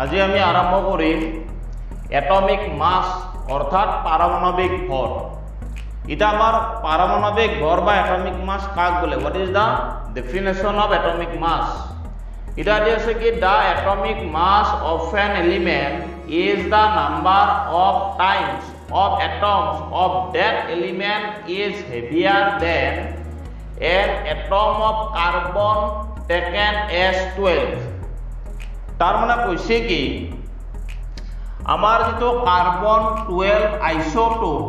আজি আমি আৰম্ভ কৰিম এটমিক মাছ অৰ্থাৎ পাৰমাণৱিক ভৰ। এটা আমাৰ পাৰমাণৱিক ভৰ বা এটমিক মাছ কাক বোলে? What is the definition of atomic mass? এটা দি আছে কি the atomic mass of an element is the number of times of atoms of that element is heavier than an atom of carbon taken as 12। তার মানে কৈছে কি আমার যেটো কার্বন 12 আইসোটোপ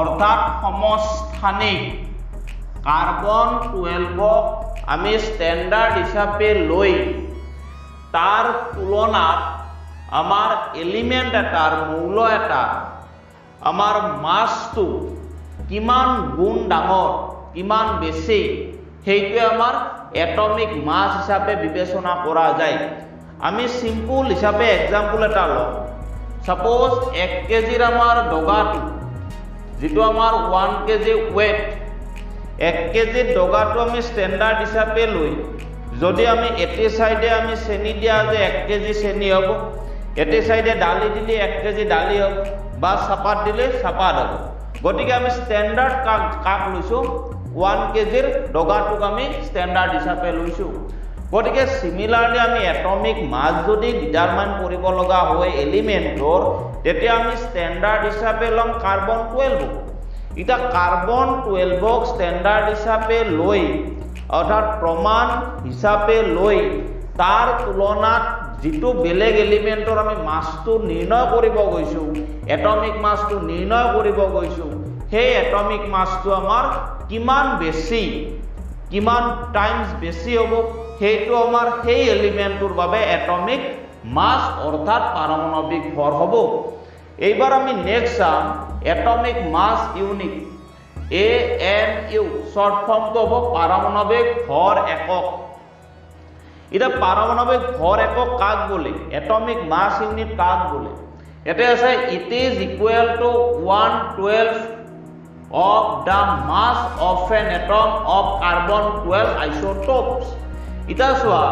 অর্থাৎ সমস্থানিক কার্বন 12 আমি স্ট্যান্ডার্ড হিসাবে লই তার তুলনাত আমার এলিমেন্ট এটার মৌল এটা আমার মাসটো কিমান গুণ ডাঙর কিমান বেশি সেইটোৱে আমাৰ এটমিক মাস হিসাবে বিবেচনা কৰা যায়। আমি সিম্পল হিসাবে এক্সাম্পল এটা লওঁ। সাপোজ 1 কেজিৰ আমাৰ ডগাটো যেটো আমাৰ 1 কেজি ওয়েট 1 কেজি ডগাটো আমি স্ট্যান্ডার্ড হিসাবে লৈ যদি আমি এটি সাইডে আমি চেনি দিয়া যে 1 কেজি চেনি হ'ব, এটি সাইডে ডালি দিলে 1 কেজি ডালি হ'ব বা চাপাত দিলে চাপাত হ'ব। গতিকে আমি স্ট্যান্ডার্ড কাক লৈছো 1 কেজিৰ ডগাটোক আমি স্ট্যান্ডাৰ্ড হিসাবে লৈছো। গতিকে সিমিলাৰলি আমি এটমিক মাস যদি ডিটাৰমাইন কৰিব লগা হয় এলিমেন্টৰ তেতিয়া আমি স্ট্যান্ডার্ড হিসাবে লম কার্বন 12। এটা কার্বন 12ক স্ট্যান্ডার্ড হিসাবে লৈ অর্থাৎ প্রমাণ হিসাবে লৈ তার তুলনাত যেটো বেলেগ এলিমেন্টৰ আমি মাসটো নিৰ্ণয় কৰিব গৈছো এটমিক মাসটো নিৰ্ণয় কৰিব গৈছো সেই এটমিক মাসটো আমাৰ কিমান বেছি কিমান টাইমস বেছি হ'ব সেইটো আমাৰ সেই এলিমেন্টৰ বাবে এটমিক মাস অর্থাৎ পারমাণবিক ভর হ'ব। এইবার আমি নেক্সট চাম atomic mass unit AMU short ফর্মটো হ'ব পারমাণবিক ভর একক। এটা পারমাণবিক ভর একক কাক বলে? এটমিক মাস ইউনিট কাক বলে? এটা আছে it is equal to 1/12 of the mass of an atom of carbon 12 isotopes. এটা সোয়া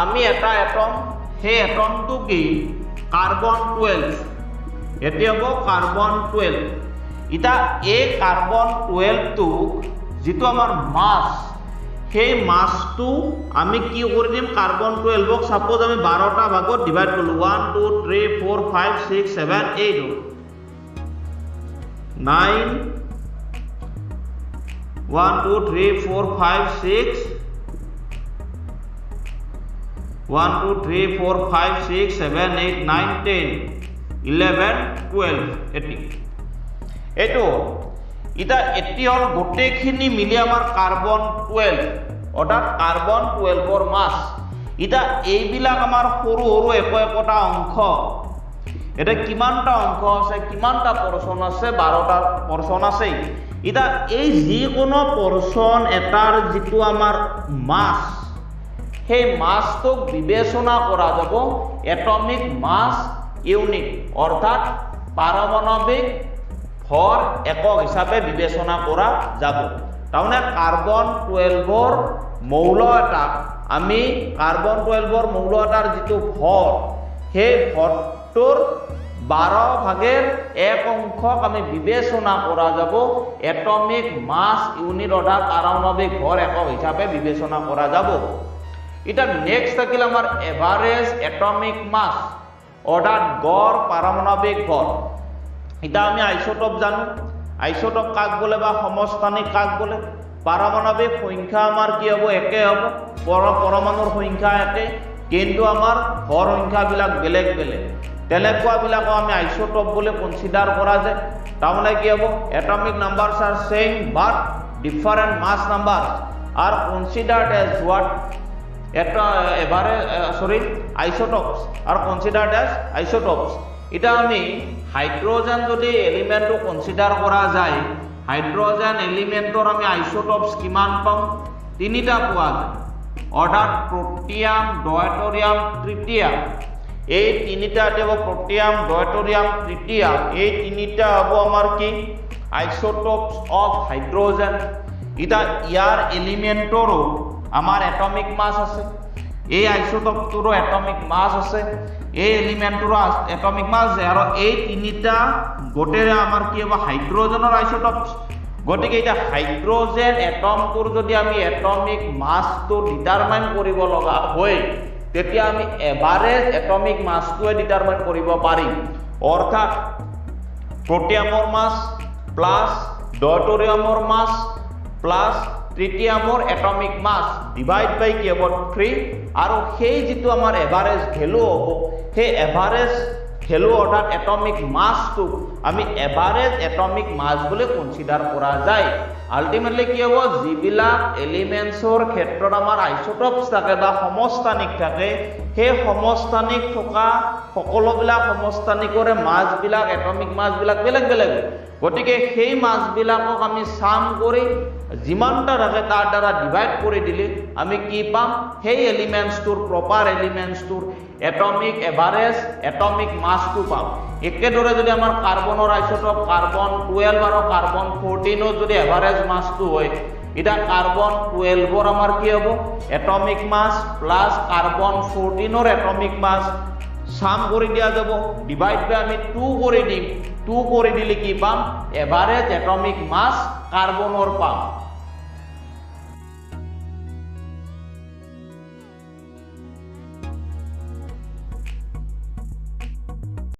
আমি এটা এটম সেই এটমটো কি কার্বন 12 এটি হ'ব কার্বন 12। এটা এই কার্বন 12 টো যেটো আমার মাস সেই মাসটো আমি কি কৰি দিম কাৰ্বন 12ক সাপোজ আমি 12টা ভাগত ডিভাইড কৰিলো 1 2 3 4 5 6 7 8 9 1 2 3 4 5 6 1 2 3 4 5 6 7 8 9 10 11 12 18 এটো এটা এটি হল গোটেইখিনি মিলি আমার কার্বন 12 অর্থাৎ কার্বন 12 মাস। এটা এইবিলাক আমার সরু সরু একটা অংশ এটা কিমানটা অংশ আছে কিমানটা পোর্শন আছে 12টা পোর্শন আছে। এটা এই যিকোনো পোর্শন এটার যেটো আমার মাস সেই মাসটোক বিবেচনা করা যাব এটমিক মাস ইউনিট অর্থাৎ পারমাণবিক ভর একক হিসাবে বিবেচনা করা যাব। তাহলে কার্বন 12 মৌল এটা আমি কার্বন 12 মৌল এটার যেটো ভর সেই ভরটোর 12 ভাগের 1 অংশক আমি বিবেচনা করা যাব এটমিক মাস ইউনিট অর্থাৎ পারমাণবিক ভর একক হিসাবে বিবেচনা করা যাব। এটা নেক্সট থাকিল আমার এভারেজ এটমিক মাস অর্থাৎ গড় পারমাণবিক ভর। এটা আমি আইসোটোপ জানো আইসোটোপ কাক বলে বা সমস্থানিক কাক বলে? পারমাণবিক সংখ্যা আমার কি হব একে হব পরমাণুর সংখ্যা একে কিন্তু আমার ভর সংখ্যাবিলাক বেলেগ বেলেগ তেনেকুৱাবিলাকক আমি আইসোটোপ বলে কনসিডার করা যায়। তাহলে কি হব atomic numbers are same but different mass numbers are considered as what isotopes are considered as isotopes. এটা আমি হাইড্রোজেন যদি এলিমেন্টটো কনসিডার করা যায় হাইড্রোজেন এলিমেন্টৰ আমি আইসোটোপস কিমান পাম? 3টা পোৱা যায় অর্থাৎ প্রোটিয়াম ডয়টোরিয়াম ট্রিটিয়াম। এই 3টা দেব প্রোটিয়াম ডয়টোরিয়াম ট্রিটিয়াম এই 3টা হব আমার কি আইসোটোপস অফ হাইড্রোজেন। এটা ইয়ার এলিমেন্টৰো আমাৰ এটমিক মাস আছে এই আইসোটোপটোৰো এটমিক মাছ আছে, এই এলিমেন্টটোৰো এটমিক মাছ আছে, আৰু এই তিনিটা গোটেৰে আমাৰ কি হ'ব হাইড্ৰজেনৰ আইসোটোপছ। গতিকে এটা হাইড্ৰজেন এটমটোৰ যদি আমি এটমিক মাছটো ডিটাৰমাইন কৰিব লগা হয় তেতিয়া আমি এভাৰেজ এটমিক মাছটোৱে ডিটাৰমাইন কৰিব পাৰিম। অৰ্থাৎ প্ৰটিয়ামৰ মাছ প্লাছ ডয়টৰিয়ামৰ মাছ প্লাছ ট্ৰিটিয়ামৰ এটমিক মাছ ডিভাইড বাই কি হ'ব 3, আৰু সেই যিটো আমাৰ এভাৰেজ ভেলু হ'ব সেই এভাৰেজ ভেলু অৰ্থাৎ এটমিক মাছটো আমি এভাৰেজ এটমিক মাছ বুলি কনসিডাৰ কৰা যায়। আলটিমেটলি কি হ'ব যিবিলাক এলিমেন্টছৰ ক্ষেত্ৰত আমাৰ আইসোটোপছ থাকে বা সমস্থানিক থাকে সেই সমস্থানিক থকা সকলোবিলাক সমস্থানিকৰে মাছবিলাক এটমিক মাছবিলাক বেলেগ বেলেগ। গতিকে সেই মাছবিলাকক আমি সাম কৰি যিমানটা থাকে তাৰ দ্বাৰা ডিভাইড কৰি দিলে আমি কি পাম সেই এলিমেন্টছটোৰ প্ৰপাৰ এলিমেন্টছটোৰ এটমিক এভাৰেজ এটমিক মাছটো পাম। একেদৰে যদি আমাৰ কাৰ্বনৰ আইসোটোপ কাৰ্বন 12 আৰু কাৰ্বন 14 যদি এভাৰেজ মাছটো হয় এটা কাৰ্বন 12 আমাৰ কি হ'ব এটমিক মাছ প্লাস কাৰ্বন 14 এটমিক মাছ সাম কৰি দিয়া যাব, ডিভাইড বাই আমি 2 কৰি দিম, 2 কৰি দিলে কি পাম এভাৰেজ এটমিক মাছ কাৰ্বনৰ পাম।